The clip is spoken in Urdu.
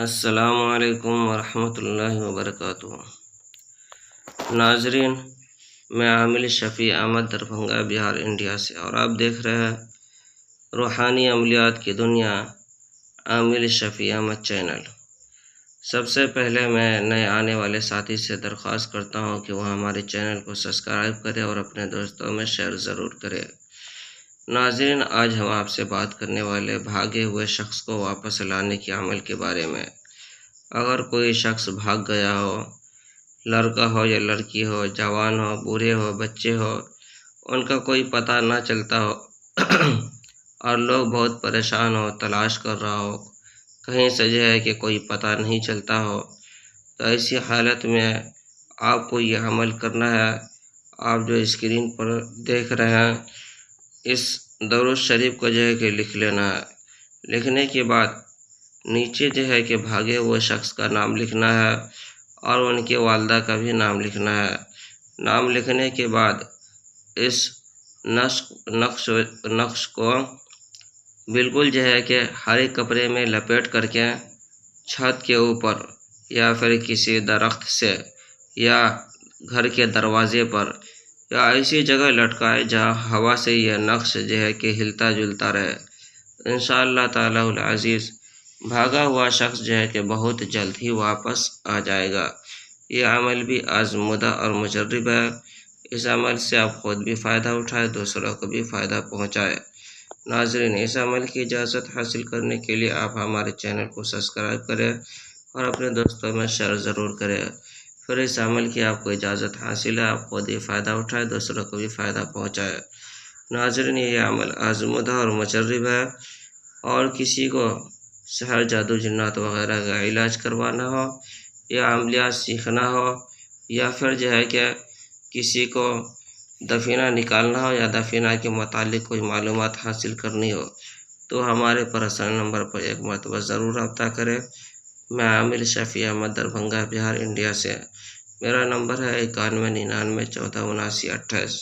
السلام علیکم ورحمۃ اللہ وبرکاتہ۔ ناظرین، میں عامل شفیع احمد دربھنگہ بہار انڈیا سے، اور آپ دیکھ رہے ہیں روحانی عملیات کی دنیا عامل شفیع احمد چینل۔ سب سے پہلے میں نئے آنے والے ساتھی سے درخواست کرتا ہوں کہ وہ ہمارے چینل کو سبسکرائب کرے اور اپنے دوستوں میں شیئر ضرور کرے۔ ناظرین، آج ہم آپ سے بات کرنے والے بھاگے ہوئے شخص کو واپس لانے کے عمل کے بارے میں۔ اگر کوئی شخص بھاگ گیا ہو، لڑکا ہو یا لڑکی ہو، جوان ہو، بوڑھے ہو، بچے ہو، ان کا کوئی پتہ نہ چلتا ہو اور لوگ بہت پریشان ہو، تلاش کر رہا ہو، کہیں سے کہ کوئی پتہ نہیں چلتا ہو، تو ایسی حالت میں آپ کو یہ عمل کرنا ہے۔ آپ جو اسکرین پر دیکھ رہے ہیں، اس درود شریف کو کہ لکھ لینا ہے۔ لکھنے کے بعد نیچے کہ بھاگے ہوئے شخص کا نام لکھنا ہے اور ان کی والدہ کا بھی نام لکھنا ہے۔ نام لکھنے کے بعد اس نقش کو بالکل کہ ہرے کپڑے میں لپیٹ کر کے چھت کے اوپر یا پھر کسی درخت سے یا گھر کے دروازے پر یا ایسی جگہ لٹکائے جہاں ہوا سے یہ نقش کہ ہلتا جلتا رہے۔ انشاءاللہ تعالی العزیز بھاگا ہوا شخص کہ بہت جلد ہی واپس آ جائے گا۔ یہ عمل بھی آزمودہ اور مجرب ہے۔ اس عمل سے آپ خود بھی فائدہ اٹھائے، دوسروں کو بھی فائدہ پہنچائے۔ ناظرین، اس عمل کی اجازت حاصل کرنے کے لیے آپ ہمارے چینل کو سبسکرائب کریں اور اپنے دوستوں میں شیئر ضرور کریں۔ پھر اس عمل کی آپ کو اجازت حاصل ہے، آپ خود ہی فائدہ اٹھائے، دوسروں کو بھی فائدہ پہنچائے۔ ناظرین، یہ عمل آزمودہ اور مجرب ہے، اور کسی کو سحر، جادو، جنات وغیرہ کا علاج کروانا ہو یا عملیات سیکھنا ہو یا پھر کہ کسی کو دفینہ نکالنا ہو یا دفینہ کے متعلق کوئی معلومات حاصل کرنی ہو تو ہمارے پرسنل نمبر پر ایک مرتبہ ضرور رابطہ کریں۔ میں عامل شفیع احمد دربھنگہ بہار انڈیا سے، میرا نمبر ہے 9199 14 79 28۔